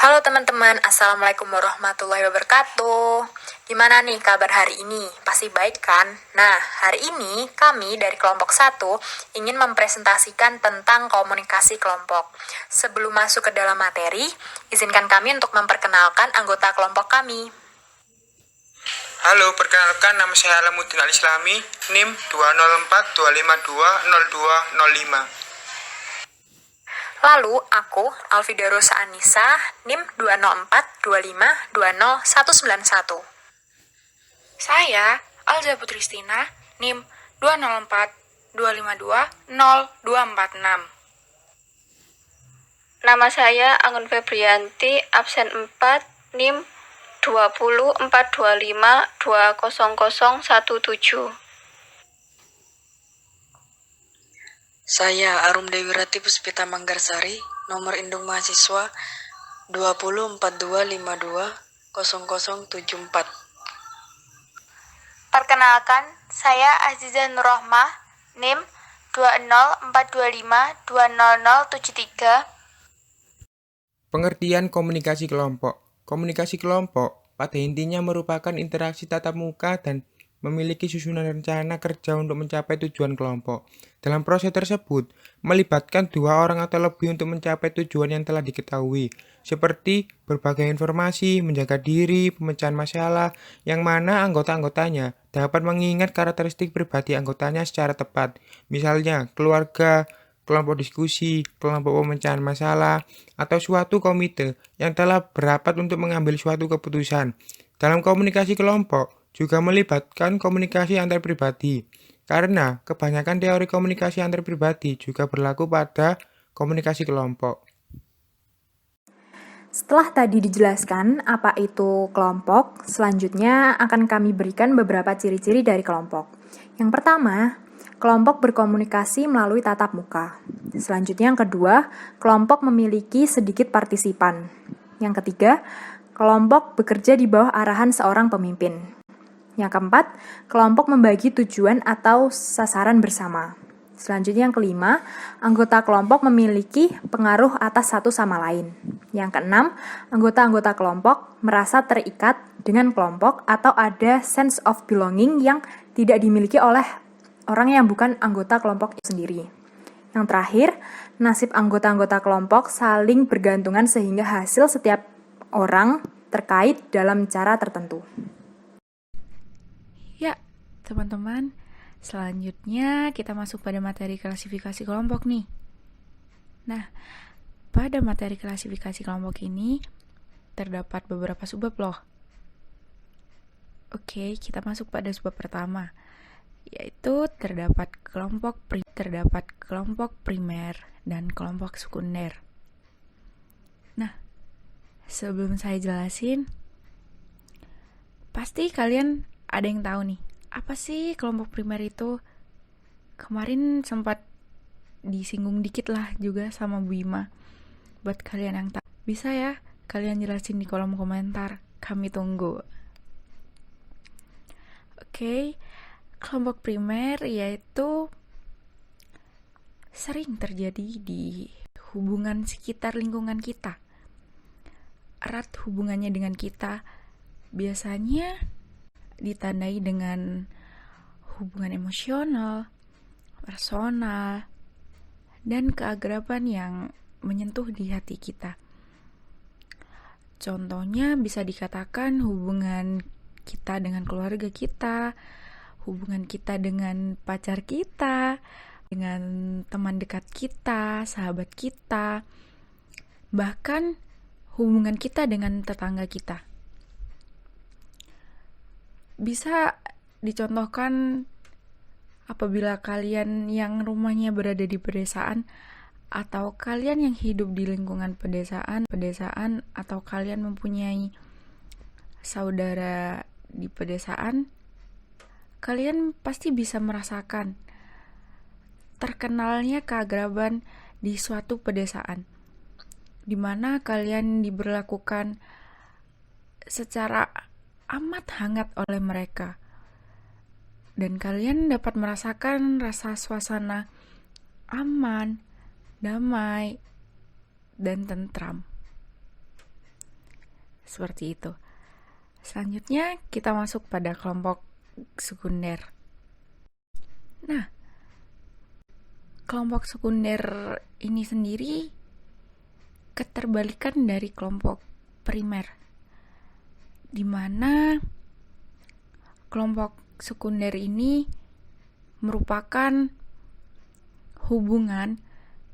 Halo teman-teman, Assalamualaikum warahmatullahi wabarakatuh. Gimana nih kabar hari ini? Pasti baik kan? Nah, hari ini kami dari kelompok 1 ingin mempresentasikan tentang komunikasi kelompok. Sebelum masuk ke dalam materi, izinkan kami untuk memperkenalkan anggota kelompok kami. Halo, perkenalkan nama saya Alamuddin Al-Islami, NIM 204-252-0205. Lalu, aku, Alfida Rosa Anissa, NIM 204-25-20191. Saya, Alza Putristina, NIM 204-252-0246. Nama saya Anggun Febrianti, absen 4, NIM 2042520017. Saya Arum Dewi Rati Puspita Manggarsari, nomor induk mahasiswa 2042520074. Perkenalkan, saya Aziza Nurrohmah, NIM 20425200073. Pengertian komunikasi kelompok. Komunikasi kelompok pada intinya merupakan interaksi tatap muka dan memiliki susunan rencana kerja untuk mencapai tujuan kelompok. Dalam proses tersebut, melibatkan dua orang atau lebih untuk mencapai tujuan yang telah diketahui, seperti berbagai informasi, menjaga diri, pemecahan masalah, yang mana anggota-anggotanya dapat mengingat karakteristik pribadi anggotanya secara tepat, misalnya keluarga, kelompok diskusi, kelompok pemecahan masalah, atau suatu komite yang telah berapat untuk mengambil suatu keputusan. Dalam komunikasi kelompok juga melibatkan komunikasi antar pribadi, karena kebanyakan teori komunikasi antar pribadi juga berlaku pada komunikasi kelompok. Setelah tadi dijelaskan apa itu kelompok, selanjutnya akan kami berikan beberapa ciri-ciri dari kelompok. Yang pertama, kelompok berkomunikasi melalui tatap muka. Selanjutnya yang kedua, kelompok memiliki sedikit partisipan. Yang ketiga, kelompok bekerja di bawah arahan seorang pemimpin. Yang keempat, kelompok membagi tujuan atau sasaran bersama. Selanjutnya yang kelima, anggota kelompok memiliki pengaruh atas satu sama lain. Yang keenam, anggota-anggota kelompok merasa terikat dengan kelompok atau ada sense of belonging yang tidak dimiliki oleh orang yang bukan anggota kelompok itu sendiri. Yang terakhir, nasib anggota-anggota kelompok saling bergantungan sehingga hasil setiap orang terkait dalam cara tertentu. Ya, teman-teman, selanjutnya kita masuk pada materi klasifikasi kelompok nih. Nah, pada materi klasifikasi kelompok ini terdapat beberapa subbab loh. Oke, kita masuk pada subbab pertama, yaitu terdapat kelompok primer dan kelompok sekunder. Nah, sebelum saya jelasin, pasti kalian ada yang tahu nih, apa sih kelompok primer itu? Kemarin sempat disinggung dikit lah juga sama Bu Ima. Buat kalian yang tahu, bisa ya kalian jelasin di kolom komentar, kami tunggu. Oke, kelompok primer yaitu sering terjadi di hubungan sekitar lingkungan kita. Erat hubungannya dengan kita, biasanya ditandai dengan hubungan emosional, personal, dan keakraban yang menyentuh di hati kita. Contohnya bisa dikatakan hubungan kita dengan keluarga kita, hubungan kita dengan pacar kita, dengan teman dekat kita, sahabat kita, bahkan hubungan kita dengan tetangga kita. Bisa dicontohkan apabila kalian yang rumahnya berada di pedesaan atau kalian yang hidup di lingkungan pedesaan atau kalian mempunyai saudara di pedesaan, kalian pasti bisa merasakan terkenalnya keakraban di suatu pedesaan, di mana kalian diberlakukan secara amat hangat oleh mereka, dan kalian dapat merasakan rasa suasana aman, damai, dan tentram. Seperti itu. Selanjutnya kita masuk pada kelompok sekunder. Nah, kelompok sekunder ini sendiri keterbalikan dari kelompok primer, di mana kelompok sekunder ini merupakan hubungan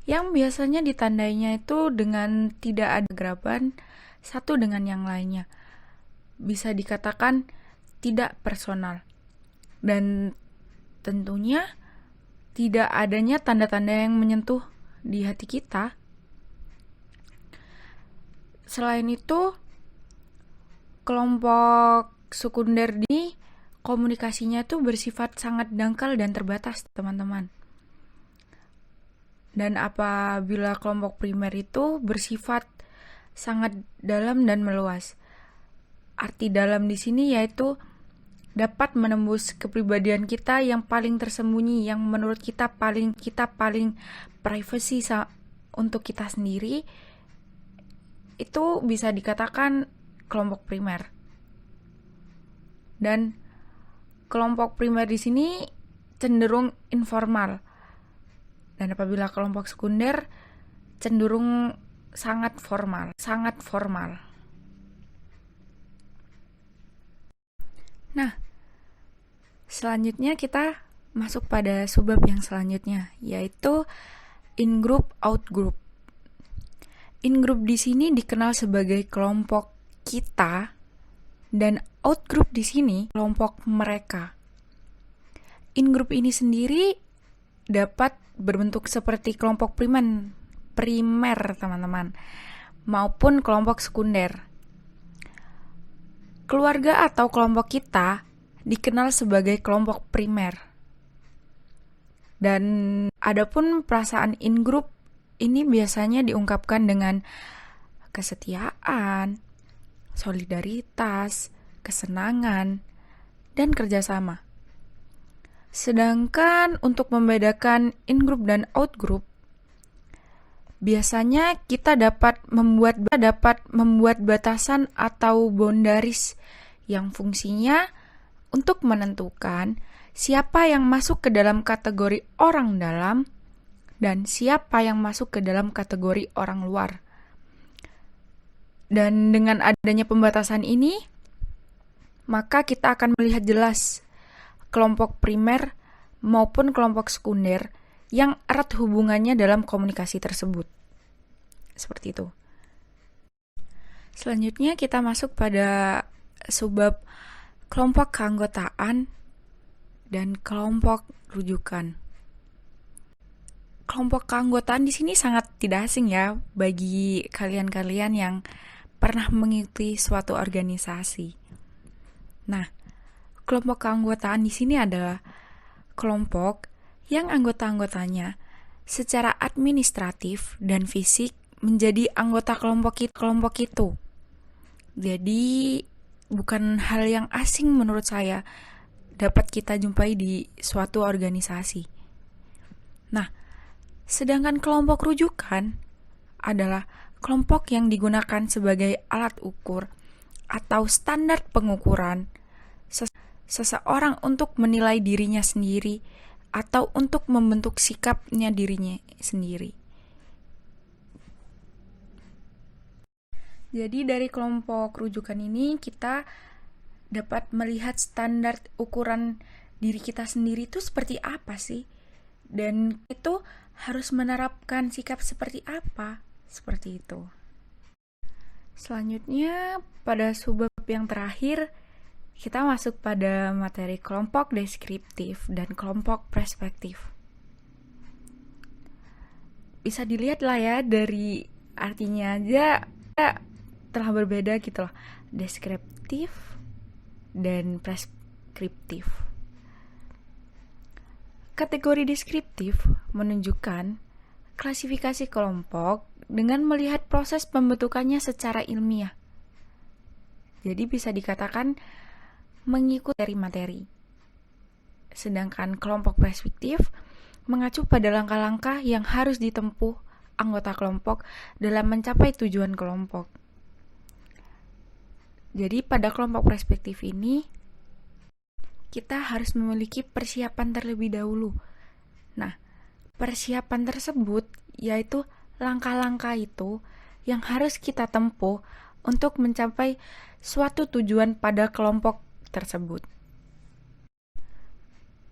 yang biasanya ditandainya itu dengan tidak ada keakraban satu dengan yang lainnya. Bisa dikatakan tidak personal. Dan tentunya tidak adanya tanda-tanda yang menyentuh di hati kita. Selain itu, kelompok sekunder ini komunikasinya tuh bersifat sangat dangkal dan terbatas, teman-teman. Dan apabila kelompok primer itu bersifat sangat dalam dan meluas. Arti dalam di sini yaitu dapat menembus kepribadian kita yang paling tersembunyi, yang menurut kita paling privacy untuk kita sendiri. Itu bisa dikatakan kelompok primer. Dan kelompok primer di sini cenderung informal. Dan apabila kelompok sekunder cenderung sangat formal. Nah, selanjutnya kita masuk pada subbab yang selanjutnya, yaitu in-group, out-group. In-group di sini dikenal sebagai kelompok kita, dan out-group di sini kelompok mereka. In-group ini sendiri dapat berbentuk seperti kelompok primer, teman-teman, maupun kelompok sekunder. Keluarga atau kelompok kita dikenal sebagai kelompok primer. Dan adapun perasaan in-group ini biasanya diungkapkan dengan kesetiaan, solidaritas, kesenangan, dan kerjasama. Sedangkan untuk membedakan in-group dan out-group, biasanya kita dapat membuat batasan atau boundaries yang fungsinya untuk menentukan siapa yang masuk ke dalam kategori orang dalam dan siapa yang masuk ke dalam kategori orang luar. Dan dengan adanya pembatasan ini, maka kita akan melihat jelas kelompok primer maupun kelompok sekunder yang erat hubungannya dalam komunikasi tersebut. Seperti itu. Selanjutnya kita masuk pada subbab kelompok keanggotaan dan kelompok rujukan. Kelompok keanggotaan di sini sangat tidak asing ya bagi kalian-kalian yang pernah mengikuti suatu organisasi. Nah, kelompok keanggotaan di sini adalah kelompok yang anggota-anggotanya secara administratif dan fisik menjadi anggota kelompok itu. Jadi bukan hal yang asing menurut saya dapat kita jumpai di suatu organisasi. Nah, sedangkan kelompok rujukan adalah kelompok yang digunakan sebagai alat ukur atau standar pengukuran seseorang untuk menilai dirinya sendiri atau untuk membentuk sikapnya dirinya sendiri. Jadi dari kelompok rujukan ini kita dapat melihat standar ukuran diri kita sendiri itu seperti apa sih? Dan itu harus menerapkan sikap seperti apa? Seperti itu. Selanjutnya pada subbab yang terakhir kita masuk pada materi kelompok deskriptif dan kelompok perspektif. Bisa dilihat lah ya dari artinya aja telah berbeda gitu loh. Deskriptif dan preskriptif. Kategori deskriptif menunjukkan klasifikasi kelompok dengan melihat proses pembentukannya secara ilmiah. Jadi bisa dikatakan mengikuti materi. Sedangkan kelompok perspektif mengacu pada langkah-langkah yang harus ditempuh anggota kelompok dalam mencapai tujuan kelompok. Jadi pada kelompok perspektif ini, kita harus memiliki persiapan terlebih dahulu. Nah, persiapan tersebut yaitu langkah-langkah itu yang harus kita tempuh untuk mencapai suatu tujuan pada kelompok tersebut.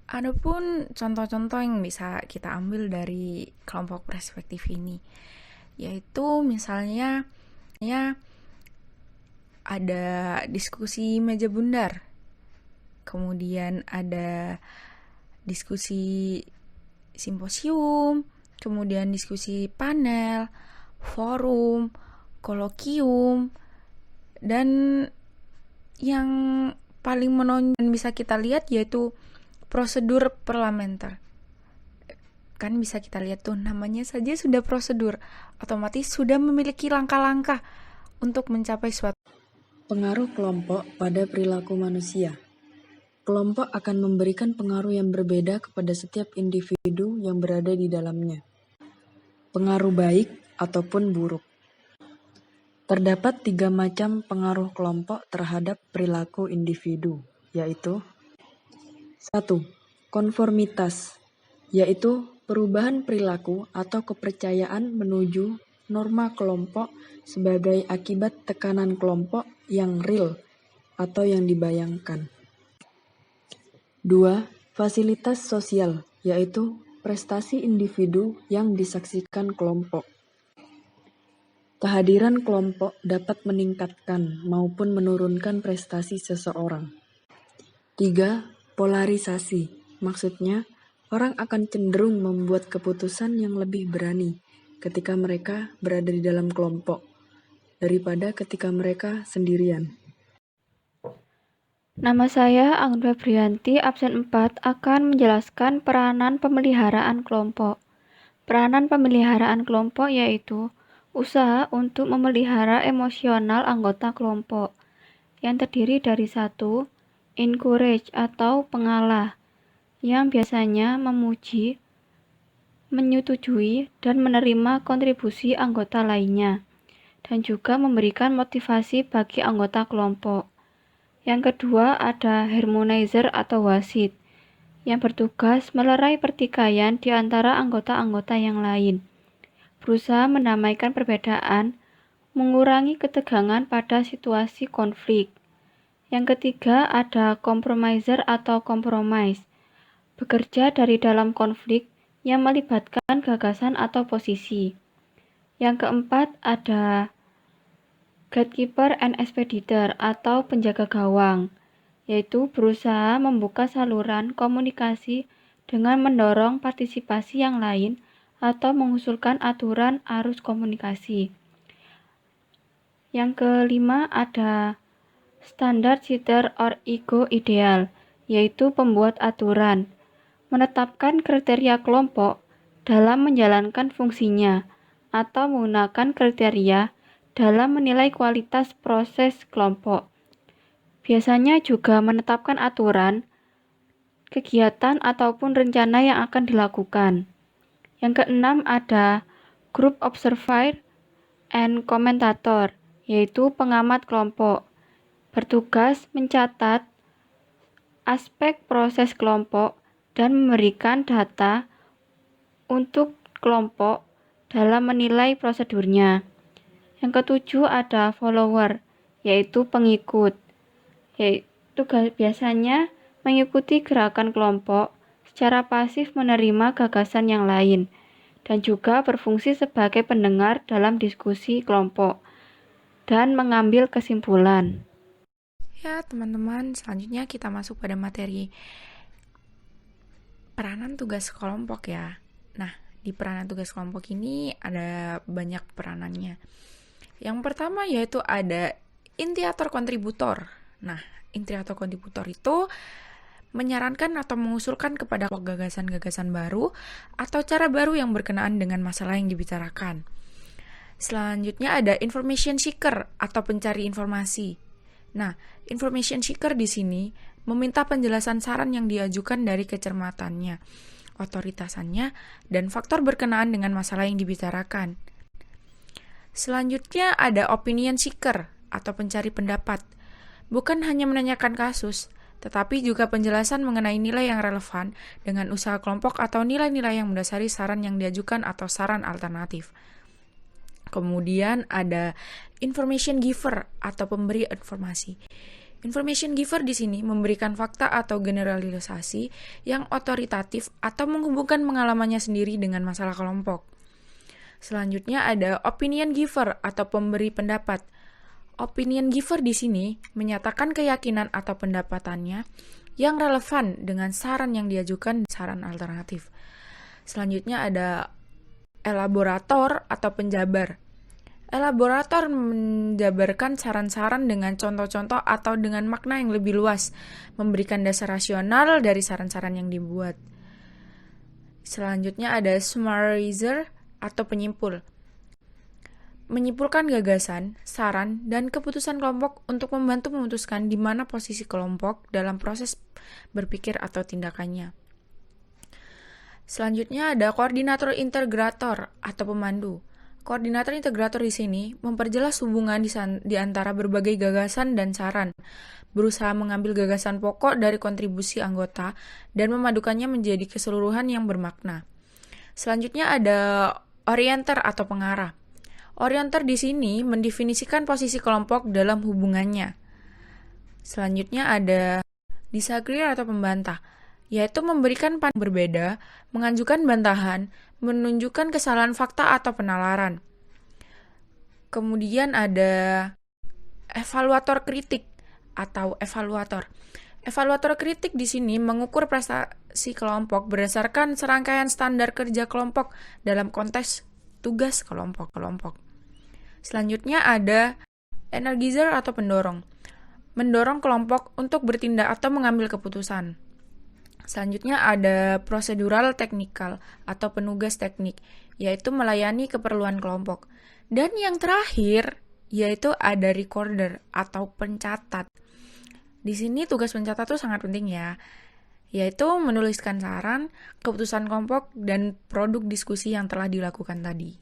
Adapun contoh-contoh yang bisa kita ambil dari kelompok perspektif ini, yaitu misalnya ada diskusi meja bundar, kemudian ada diskusi simposium, kemudian diskusi panel, forum, kolokium, dan yang paling menonjol bisa kita lihat yaitu prosedur parlementer. Kan bisa kita lihat tuh, namanya saja sudah prosedur, otomatis sudah memiliki langkah-langkah untuk mencapai suatu. Pengaruh kelompok pada perilaku manusia. Kelompok akan memberikan pengaruh yang berbeda kepada setiap individu yang berada di dalamnya. Pengaruh baik ataupun buruk. Terdapat 3 macam pengaruh kelompok terhadap perilaku individu, yaitu 1. Konformitas, yaitu perubahan perilaku atau kepercayaan menuju norma kelompok sebagai akibat tekanan kelompok yang real atau yang dibayangkan. 2. Fasilitas sosial, yaitu prestasi individu yang disaksikan kelompok. Kehadiran kelompok dapat meningkatkan maupun menurunkan prestasi seseorang. 3. Polarisasi, maksudnya orang akan cenderung membuat keputusan yang lebih berani ketika mereka berada di dalam kelompok daripada ketika mereka sendirian. Nama saya Anggun Febrianti, absen 4, akan menjelaskan peranan pemeliharaan kelompok. Peranan pemeliharaan kelompok yaitu usaha untuk memelihara emosional anggota kelompok, yang terdiri dari 1. Encourage atau pengalah, yang biasanya memuji, menyetujui, dan menerima kontribusi anggota lainnya, dan juga memberikan motivasi bagi anggota kelompok. Yang kedua ada harmonizer atau wasit, yang bertugas melerai pertikaian di antara anggota-anggota yang lain, berusaha mendamaikan perbedaan, mengurangi ketegangan pada situasi konflik. Yang ketiga ada compromiser atau compromise, bekerja dari dalam konflik yang melibatkan gagasan atau posisi. Yang keempat ada gatekeeper and expeditor atau penjaga gawang, yaitu berusaha membuka saluran komunikasi dengan mendorong partisipasi yang lain atau mengusulkan aturan arus komunikasi. Yang kelima ada standard setter or ego ideal, yaitu pembuat aturan, menetapkan kriteria kelompok dalam menjalankan fungsinya atau menggunakan kriteria dalam menilai kualitas proses kelompok. Biasanya juga menetapkan aturan, kegiatan ataupun rencana yang akan dilakukan. Yang keenam ada group observer and commentator, yaitu pengamat kelompok, bertugas mencatat aspek proses kelompok dan memberikan data untuk kelompok dalam menilai prosedurnya. Yang ketujuh ada follower, yaitu pengikut, yaitu biasanya mengikuti gerakan kelompok secara pasif, menerima gagasan yang lain, dan juga berfungsi sebagai pendengar dalam diskusi kelompok dan mengambil kesimpulan. Ya teman-teman, selanjutnya kita masuk pada materi peranan tugas kelompok ya. Nah, di peranan tugas kelompok ini ada banyak peranannya. Yang pertama yaitu ada initiator kontributor. Nah, initiator kontributor itu menyarankan atau mengusulkan kepada gagasan-gagasan baru atau cara baru yang berkenaan dengan masalah yang dibicarakan. Selanjutnya ada information seeker atau pencari informasi. Nah, information seeker di sini meminta penjelasan saran yang diajukan dari kecermatannya, otoritasannya, dan faktor berkenaan dengan masalah yang dibicarakan. Selanjutnya ada opinion seeker atau pencari pendapat. Bukan hanya menanyakan kasus, tetapi juga penjelasan mengenai nilai yang relevan dengan usaha kelompok atau nilai-nilai yang mendasari saran yang diajukan atau saran alternatif. Kemudian ada information giver atau pemberi informasi. Information giver di sini memberikan fakta atau generalisasi yang otoritatif atau menghubungkan pengalamannya sendiri dengan masalah kelompok. Selanjutnya ada opinion giver atau pemberi pendapat. Opinion giver di sini menyatakan keyakinan atau pendapatannya yang relevan dengan saran yang diajukan, saran alternatif. Selanjutnya ada elaborator atau penjabar. Elaborator menjabarkan saran-saran dengan contoh-contoh atau dengan makna yang lebih luas, memberikan dasar rasional dari saran-saran yang dibuat. Selanjutnya ada summarizer atau penyimpul. Menyimpulkan gagasan, saran, dan keputusan kelompok untuk membantu memutuskan di mana posisi kelompok dalam proses berpikir atau tindakannya. Selanjutnya ada koordinator integrator atau pemandu. Koordinator integrator di sini memperjelas hubungan di antara berbagai gagasan dan saran, berusaha mengambil gagasan pokok dari kontribusi anggota dan memadukannya menjadi keseluruhan yang bermakna. Selanjutnya ada orienter atau pengarah. Orienter di sini mendefinisikan posisi kelompok dalam hubungannya. Selanjutnya ada disagreeer atau pembantah, yaitu memberikan pandangan berbeda, mengajukan bantahan, menunjukkan kesalahan fakta atau penalaran. Kemudian ada evaluator kritik atau evaluator. Evaluator kritik di sini mengukur prestasi kelompok berdasarkan serangkaian standar kerja kelompok dalam konteks tugas kelompok. Selanjutnya ada energizer atau pendorong. Mendorong kelompok untuk bertindak atau mengambil keputusan. Selanjutnya ada prosedural teknikal atau penugas teknik, yaitu melayani keperluan kelompok. Dan yang terakhir, yaitu ada recorder atau pencatat. Di sini tugas pencatat itu sangat penting ya, yaitu menuliskan saran, keputusan kelompok, dan produk diskusi yang telah dilakukan tadi.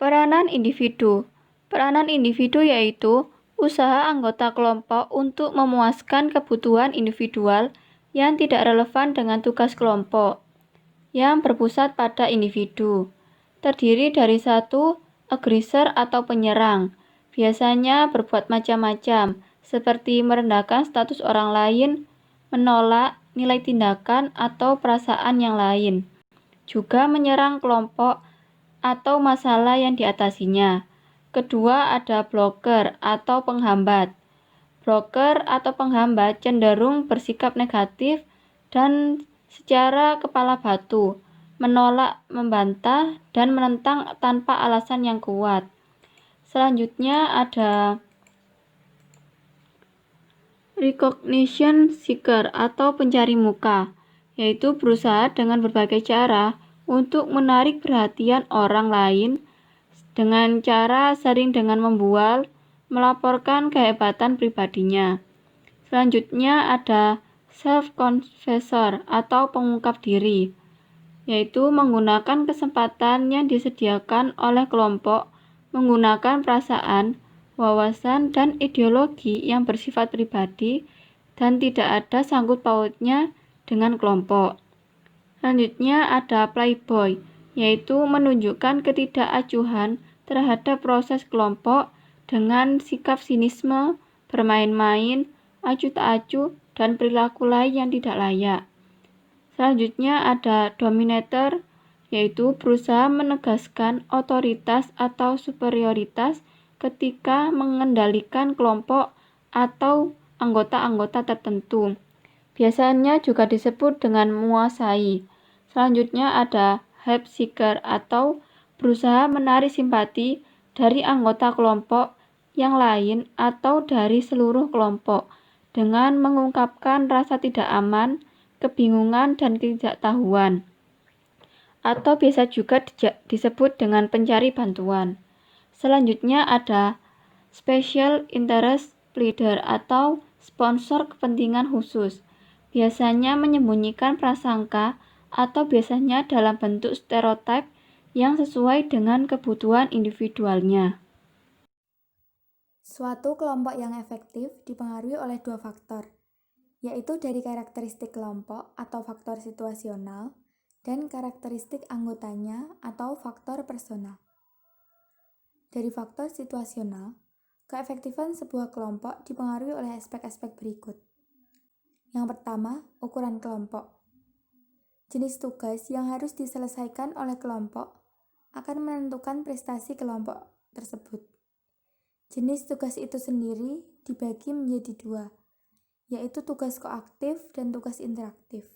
Peranan individu. Peranan individu yaitu usaha anggota kelompok untuk memuaskan kebutuhan individual yang tidak relevan dengan tugas kelompok, yang berpusat pada individu. Terdiri dari satu aggressor atau penyerang, biasanya berbuat macam-macam, seperti merendahkan status orang lain, menolak nilai tindakan atau perasaan yang lain. Juga menyerang kelompok atau masalah yang diatasinya. Kedua ada blocker atau penghambat. Blocker atau penghambat cenderung bersikap negatif dan secara kepala batu, menolak, membantah, dan menentang tanpa alasan yang kuat. Selanjutnya ada recognition seeker atau pencari muka, yaitu berusaha dengan berbagai cara untuk menarik perhatian orang lain dengan cara sering dengan membual, melaporkan kehebatan pribadinya. Selanjutnya ada self-confessor atau pengungkap diri, yaitu menggunakan kesempatan yang disediakan oleh kelompok, menggunakan perasaan, wawasan, dan ideologi yang bersifat pribadi dan tidak ada sangkut pautnya dengan kelompok. Selanjutnya ada playboy, yaitu menunjukkan ketidakacuhan terhadap proses kelompok dengan sikap sinisme, bermain-main, acuh tak acuh, dan perilaku lain yang tidak layak. Selanjutnya ada dominator, yaitu berusaha menegaskan otoritas atau superioritas ketika mengendalikan kelompok atau anggota-anggota tertentu. Biasanya juga disebut dengan menguasai. Selanjutnya ada help seeker atau berusaha menarik simpati dari anggota kelompok yang lain atau dari seluruh kelompok dengan mengungkapkan rasa tidak aman, kebingungan, dan ketidaktahuan. Atau biasa juga disebut dengan pencari bantuan. Selanjutnya ada special interest pleader atau sponsor kepentingan khusus. Biasanya menyembunyikan prasangka atau biasanya dalam bentuk stereotip yang sesuai dengan kebutuhan individualnya. Suatu kelompok yang efektif dipengaruhi oleh dua faktor, yaitu dari karakteristik kelompok atau faktor situasional dan karakteristik anggotanya atau faktor personal. Dari faktor situasional, keefektifan sebuah kelompok dipengaruhi oleh aspek-aspek berikut. Yang pertama, ukuran kelompok. Jenis tugas yang harus diselesaikan oleh kelompok akan menentukan prestasi kelompok tersebut. Jenis tugas itu sendiri dibagi menjadi dua, yaitu tugas koaktif dan tugas interaktif.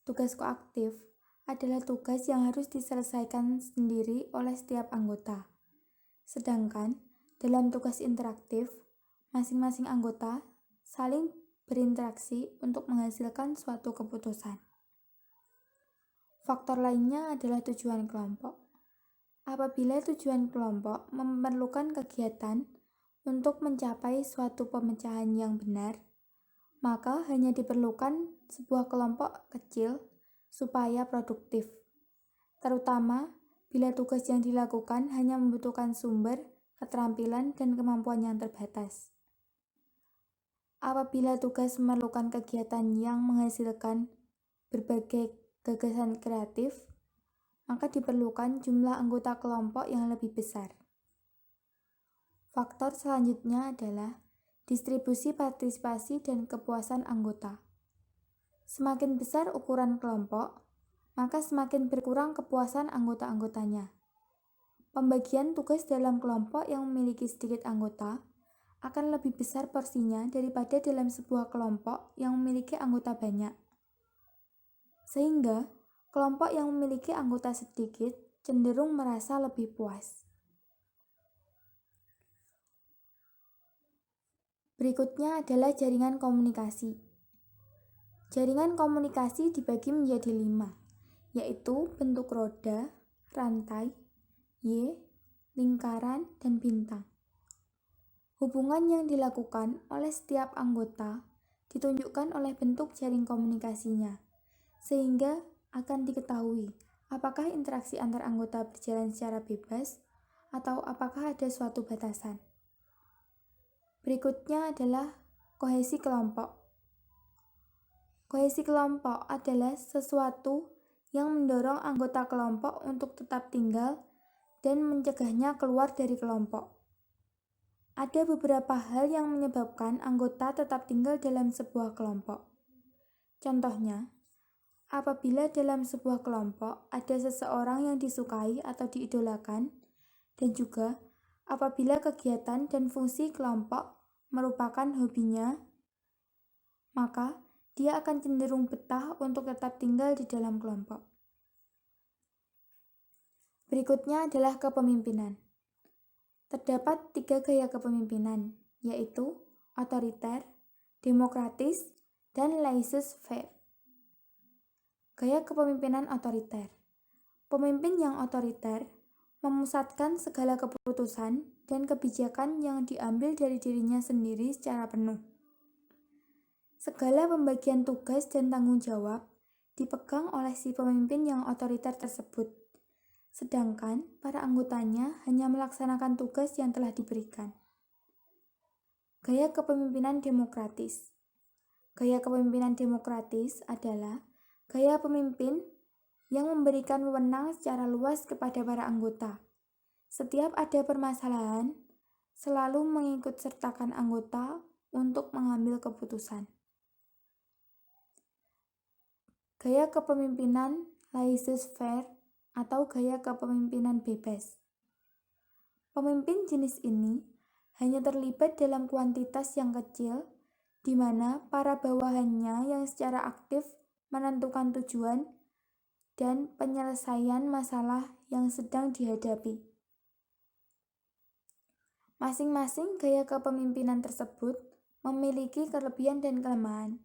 Tugas koaktif adalah tugas yang harus diselesaikan sendiri oleh setiap anggota. Sedangkan dalam tugas interaktif, masing-masing anggota saling berinteraksi untuk menghasilkan suatu keputusan. Faktor lainnya adalah tujuan kelompok. Apabila tujuan kelompok memerlukan kegiatan untuk mencapai suatu pemecahan yang benar, maka hanya diperlukan sebuah kelompok kecil supaya produktif, terutama bila tugas yang dilakukan hanya membutuhkan sumber, keterampilan, dan kemampuan yang terbatas. Apabila tugas memerlukan kegiatan yang menghasilkan berbagai gagasan kreatif, maka diperlukan jumlah anggota kelompok yang lebih besar. Faktor selanjutnya adalah distribusi partisipasi dan kepuasan anggota. Semakin besar ukuran kelompok, maka semakin berkurang kepuasan anggota-anggotanya. Pembagian tugas dalam kelompok yang memiliki sedikit anggota akan lebih besar porsinya daripada dalam sebuah kelompok yang memiliki anggota banyak. Sehingga kelompok yang memiliki anggota sedikit cenderung merasa lebih puas. Berikutnya adalah jaringan komunikasi. Jaringan komunikasi dibagi menjadi 5, yaitu bentuk roda, rantai, Y, lingkaran, dan bintang. Hubungan yang dilakukan oleh setiap anggota ditunjukkan oleh bentuk jaring komunikasinya, sehingga akan diketahui apakah interaksi antar anggota berjalan secara bebas atau apakah ada suatu batasan. Berikutnya adalah kohesi kelompok. Kohesi kelompok adalah sesuatu yang mendorong anggota kelompok untuk tetap tinggal dan mencegahnya keluar dari kelompok. Ada beberapa hal yang menyebabkan anggota tetap tinggal dalam sebuah kelompok. Contohnya, apabila dalam sebuah kelompok ada seseorang yang disukai atau diidolakan, dan juga apabila kegiatan dan fungsi kelompok merupakan hobinya, maka dia akan cenderung betah untuk tetap tinggal di dalam kelompok. Berikutnya adalah kepemimpinan. Terdapat 3 gaya kepemimpinan, yaitu otoriter, demokratis, dan laissez-faire. Gaya kepemimpinan otoriter. Pemimpin yang otoriter memusatkan segala keputusan dan kebijakan yang diambil dari dirinya sendiri secara penuh. Segala pembagian tugas dan tanggung jawab dipegang oleh si pemimpin yang otoriter tersebut, sedangkan para anggotanya hanya melaksanakan tugas yang telah diberikan. Gaya kepemimpinan demokratis. Gaya kepemimpinan demokratis adalah gaya pemimpin yang memberikan wewenang secara luas kepada para anggota. Setiap ada permasalahan, selalu mengikutsertakan anggota untuk mengambil keputusan. Gaya kepemimpinan laissez-faire atau gaya kepemimpinan bebas. Pemimpin jenis ini hanya terlibat dalam kuantitas yang kecil, di mana para bawahannya yang secara aktif menentukan tujuan dan penyelesaian masalah yang sedang dihadapi. Masing-masing gaya kepemimpinan tersebut memiliki kelebihan dan kelemahan,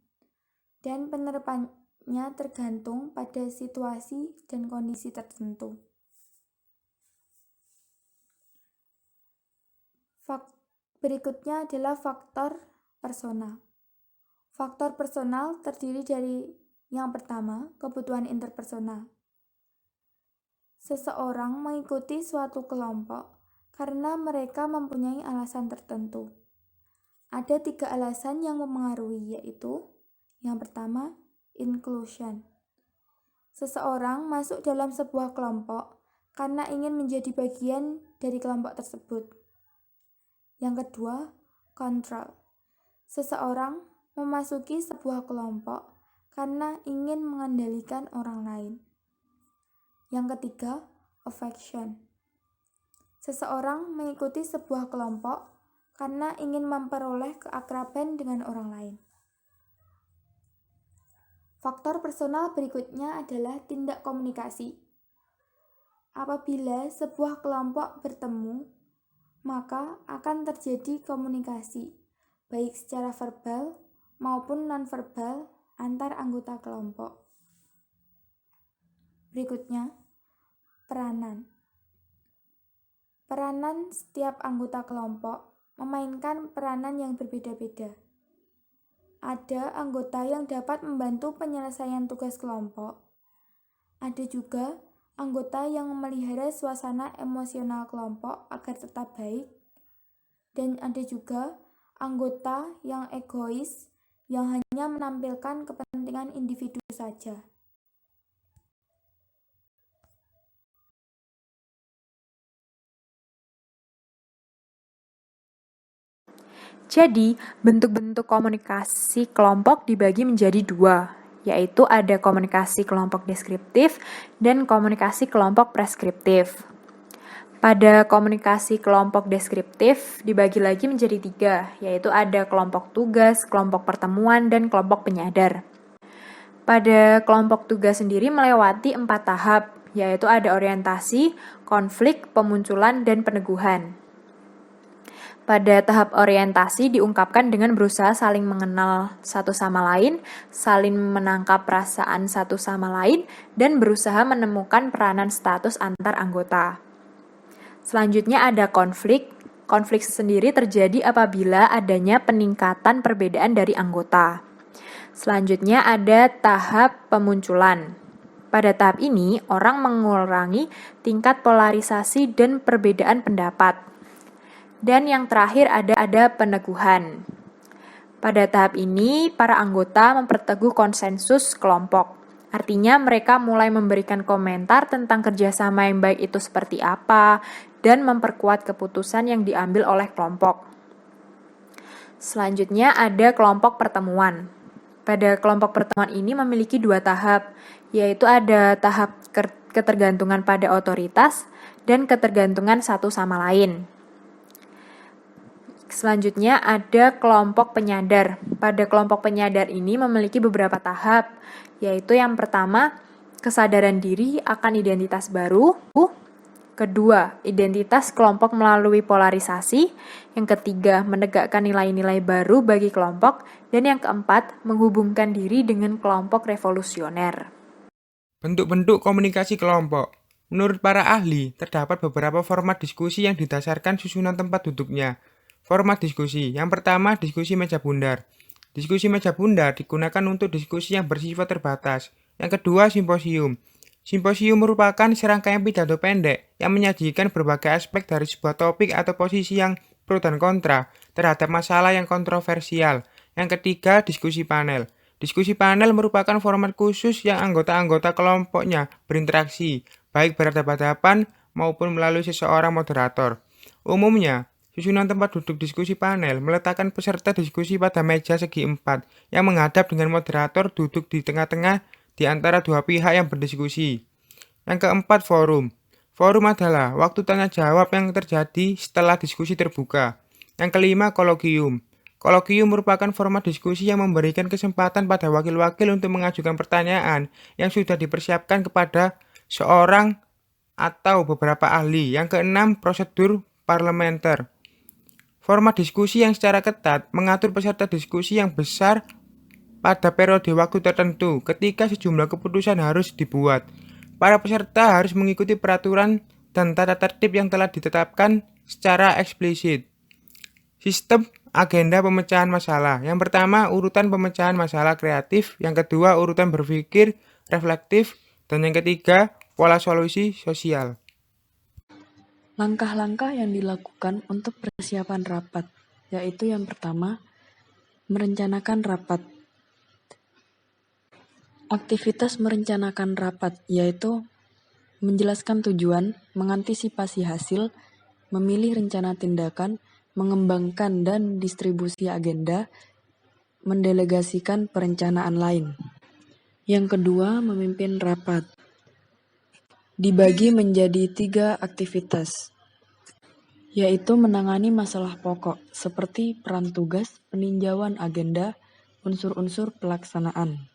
dan penerapannya tergantung pada situasi dan kondisi tertentu. Berikutnya adalah faktor personal. Faktor personal terdiri dari yang pertama, kebutuhan interpersonal. Seseorang mengikuti suatu kelompok karena mereka mempunyai alasan tertentu. Ada 3 alasan yang memengaruhi, yaitu yang pertama, inclusion. Seseorang masuk dalam sebuah kelompok karena ingin menjadi bagian dari kelompok tersebut. Yang kedua, control. Seseorang memasuki sebuah kelompok karena ingin mengendalikan orang lain. Yang ketiga, affection. Seseorang mengikuti sebuah kelompok karena ingin memperoleh keakraban dengan orang lain. Faktor personal berikutnya adalah tindak komunikasi. Apabila sebuah kelompok bertemu, maka akan terjadi komunikasi, baik secara verbal maupun nonverbal antar anggota kelompok. Berikutnya, peranan. Peranan setiap anggota kelompok memainkan peranan yang berbeda-beda. Ada anggota yang dapat membantu penyelesaian tugas kelompok. Ada juga anggota yang memelihara suasana emosional kelompok agar tetap baik. Dan ada juga anggota yang egois yang hanya menampilkan kepentingan individu saja. Jadi, bentuk-bentuk komunikasi kelompok dibagi menjadi 2, yaitu ada komunikasi kelompok deskriptif dan komunikasi kelompok preskriptif. Pada komunikasi kelompok deskriptif dibagi lagi menjadi 3, yaitu ada kelompok tugas, kelompok pertemuan, dan kelompok penyadar. Pada kelompok tugas sendiri melewati 4 tahap, yaitu ada orientasi, konflik, pemunculan, dan peneguhan. Pada tahap orientasi diungkapkan dengan berusaha saling mengenal satu sama lain, saling menangkap perasaan satu sama lain, dan berusaha menemukan peranan status antar anggota. Selanjutnya ada konflik. Konflik sendiri terjadi apabila adanya peningkatan perbedaan dari anggota. Selanjutnya ada tahap pemunculan. Pada tahap ini, orang mengurangi tingkat polarisasi dan perbedaan pendapat. Dan yang terakhir ada peneguhan. Pada tahap ini, para anggota memperteguh konsensus kelompok. Artinya mereka mulai memberikan komentar tentang kerjasama yang baik itu seperti apa, dan memperkuat keputusan yang diambil oleh kelompok. Selanjutnya ada kelompok pertemuan. Pada kelompok pertemuan ini memiliki 2 tahap, yaitu ada tahap ketergantungan pada otoritas dan ketergantungan satu sama lain. Selanjutnya ada kelompok penyadar. Pada kelompok penyadar ini memiliki beberapa tahap, yaitu yang pertama, kesadaran diri akan identitas baru. Kedua, identitas kelompok melalui polarisasi. Yang ketiga, menegakkan nilai-nilai baru bagi kelompok. Dan yang keempat, menghubungkan diri dengan kelompok revolusioner. Bentuk-bentuk komunikasi kelompok. Menurut para ahli, terdapat beberapa format diskusi yang didasarkan susunan tempat duduknya. Format diskusi. Yang pertama, diskusi meja bundar. Diskusi meja bundar digunakan untuk diskusi yang bersifat terbatas. Yang kedua, simposium. Simposium merupakan serangkaian pidato pendek yang menyajikan berbagai aspek dari sebuah topik atau posisi yang pro dan kontra terhadap masalah yang kontroversial. Yang ketiga, diskusi panel. Diskusi panel merupakan format khusus yang anggota-anggota kelompoknya berinteraksi, baik berhadapan-hadapan maupun melalui seseorang moderator. Umumnya, susunan tempat duduk diskusi panel meletakkan peserta diskusi pada meja segi 4 yang menghadap dengan moderator duduk di tengah-tengah di antara dua pihak yang berdiskusi. Yang keempat, forum. Forum adalah waktu tanya jawab yang terjadi setelah diskusi terbuka. Yang kelima, kolokium. Kolokium merupakan format diskusi yang memberikan kesempatan pada wakil-wakil untuk mengajukan pertanyaan yang sudah dipersiapkan kepada seorang atau beberapa ahli. Yang keenam, prosedur parlementer. Format diskusi yang secara ketat mengatur peserta diskusi yang besar pada periode waktu tertentu ketika sejumlah keputusan harus dibuat. Para peserta harus mengikuti peraturan dan tata tertib yang telah ditetapkan secara eksplisit. Sistem agenda pemecahan masalah. Yang pertama, urutan pemecahan masalah kreatif. Yang kedua, urutan berpikir reflektif. Dan yang ketiga, pola solusi sosial. Langkah-langkah yang dilakukan untuk persiapan rapat, yaitu yang pertama, merencanakan rapat. Aktivitas merencanakan rapat yaitu menjelaskan tujuan, mengantisipasi hasil, memilih rencana tindakan, mengembangkan dan distribusi agenda, mendelegasikan perencanaan lain. Yang kedua, memimpin rapat. Dibagi menjadi 3 aktivitas, yaitu menangani masalah pokok seperti peran tugas, peninjauan agenda, unsur-unsur pelaksanaan.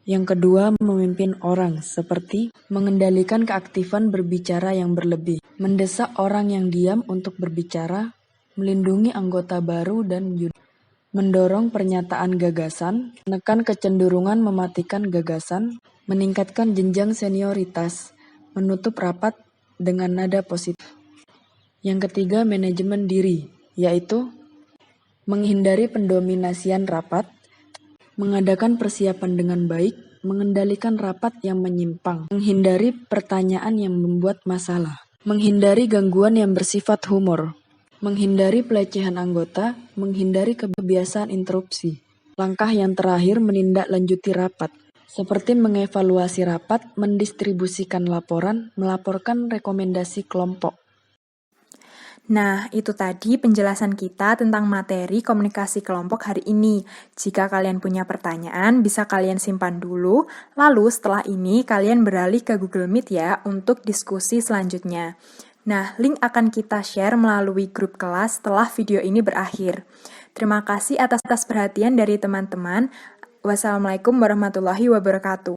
Yang kedua, memimpin orang seperti mengendalikan keaktifan berbicara yang berlebih, mendesak orang yang diam untuk berbicara, melindungi anggota baru dan mendorong pernyataan gagasan, menekan kecenderungan mematikan gagasan, meningkatkan jenjang senioritas, menutup rapat dengan nada positif. Yang ketiga, manajemen diri, yaitu menghindari pendominasian rapat, mengadakan persiapan dengan baik, mengendalikan rapat yang menyimpang, menghindari pertanyaan yang membuat masalah, menghindari gangguan yang bersifat humor, menghindari pelecehan anggota, menghindari kebiasaan interupsi. Langkah yang terakhir, menindaklanjuti rapat, seperti mengevaluasi rapat, mendistribusikan laporan, melaporkan rekomendasi kelompok. Nah, itu tadi penjelasan kita tentang materi komunikasi kelompok hari ini. Jika kalian punya pertanyaan, bisa kalian simpan dulu. Lalu setelah ini, kalian beralih ke Google Meet ya untuk diskusi selanjutnya. Nah, link akan kita share melalui grup kelas setelah video ini berakhir. Terima kasih atas perhatian dari teman-teman. Wassalamualaikum warahmatullahi wabarakatuh.